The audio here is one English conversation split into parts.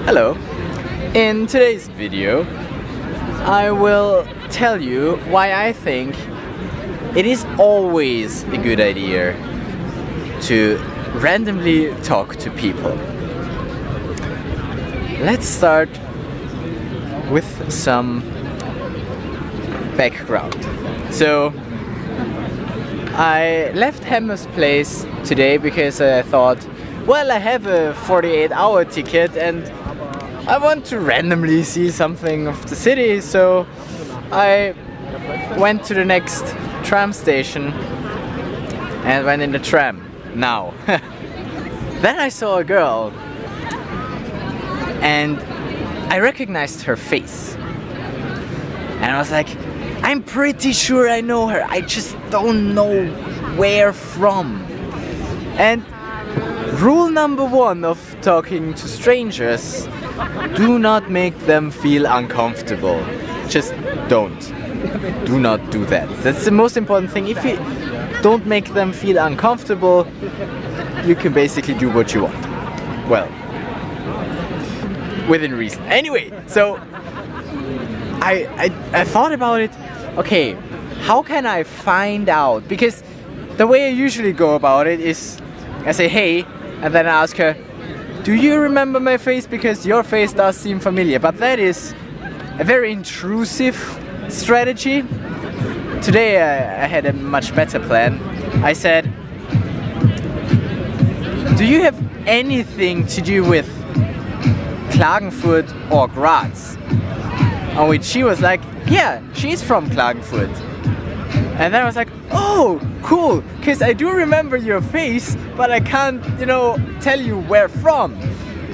Hello. In today's video, I will tell you why I think it is always a good idea to randomly talk to people. Let's start with some background. So, I left Hammer's place today because I thought, well, I have a 48-hour ticket and I want to randomly see something of the city, so I went to the next tram station and went in the tram. Now, then I saw a girl and I recognized her face. And I was like, I'm pretty sure I know her, I just don't know where from. And rule number one of talking to strangers: do not make them feel uncomfortable. Just don't. Do not do that. That's the most important thing. If you don't make them feel uncomfortable, you can basically do what you want. Well, within reason. Anyway, so I thought about it. Okay, how can I find out? Because the way I usually go about it is I say hey, and then I ask her, do you remember my face? Because your face does seem familiar. But that is a very intrusive strategy. Today I had a much better plan. I said, do you have anything to do with Klagenfurt or Graz? On which she was like, yeah, she's from Klagenfurt. And then I was like, oh, cool, because I do remember your face, but I can't, tell you where from.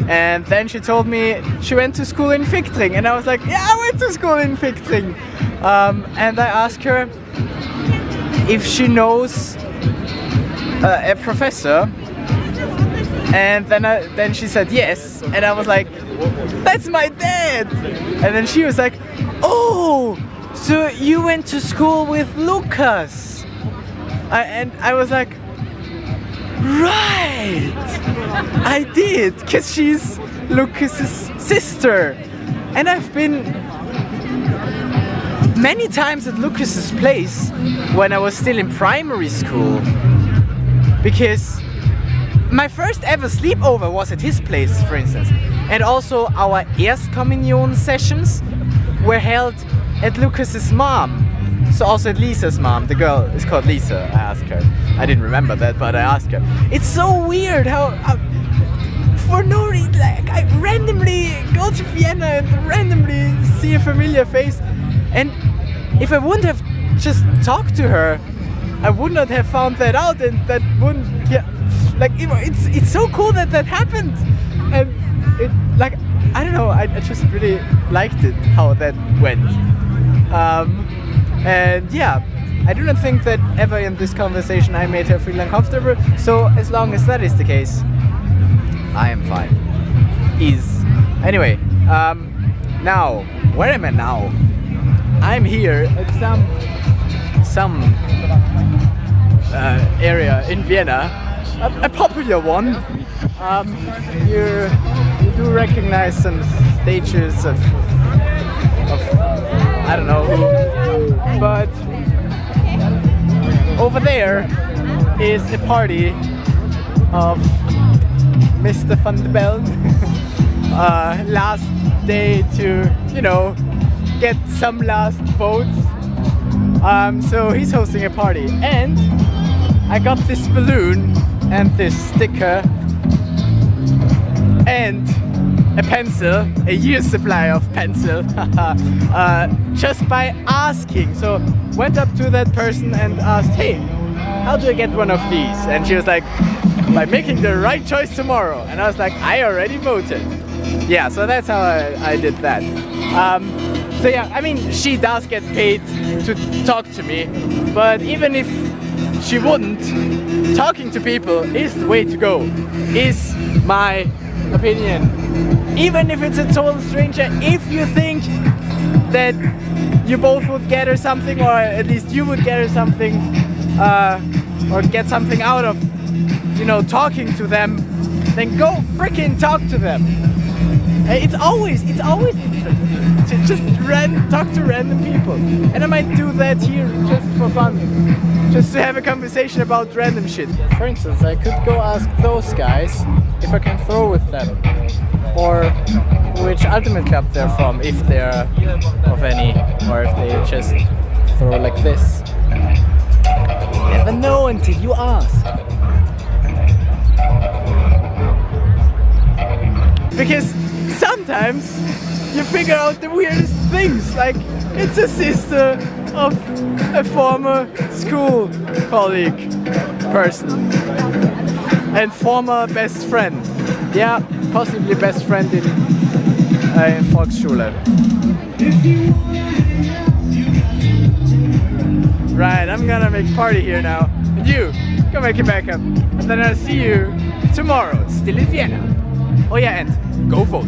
And then she told me she went to school in Fichtring, and I was like, yeah, I went to school in Fichtring. And I asked her if she knows a professor, and then she said yes, and I was like, that's my dad. And then she was like, oh, so you went to school with Lucas? And I was like, right, I did, because she's Lucas's sister. And I've been many times at Lucas's place when I was still in primary school, because my first ever sleepover was at his place, for instance. And also our Erstkommunion sessions were held at Lucas's mom. So also at Lisa's mom. The girl is called Lisa. I asked her. I didn't remember that, but I asked her. It's so weird how for no reason, like, I randomly go to Vienna and randomly see a familiar face. And if I wouldn't have just talked to her, I would not have found that out, and that wouldn't, it's so cool that that happened. And it, I don't know, I just really liked it, how that went. And yeah, I do not think that ever in this conversation I made her feel uncomfortable, so as long as that is the case, I am fine. Anyway, now, where am I now? I'm here at some area in Vienna, a popular one. You do recognize some stages of I don't know, but over there is a party of Mr. Van de Bellen. Last day to, get some last votes. So he's hosting a party, and I got this balloon and this sticker and a pencil, a year's supply of pencil, just by asking. So went up to that person and asked, hey, how do I get one of these? And she was like, by making the right choice tomorrow. And I was like, I already voted. Yeah, so that's how I did that. So yeah, I mean, she does get paid to talk to me, but even if she wouldn't, talking to people is the way to go, is my opinion. Even if it's a total stranger, if you think that you both would get her something, or at least you would get her something, or get something out of, talking to them, then go freaking talk to them. It's always interesting to just talk to random people, and I might do that here just for fun, just to have a conversation about random shit. For instance, I could go ask those guys if I can throw with them, or which Ultimate Club they're from, if they're of any, or if they just throw like this. You never know until you ask. Because sometimes you figure out the weirdest things, like it's a sister of a former school colleague person and former best friend. Yeah, possibly best friend in Volksschule. Right, I'm gonna make party here now. And you, go make it back up. And then I'll see you tomorrow, still in Vienna. Oh yeah, and go vote.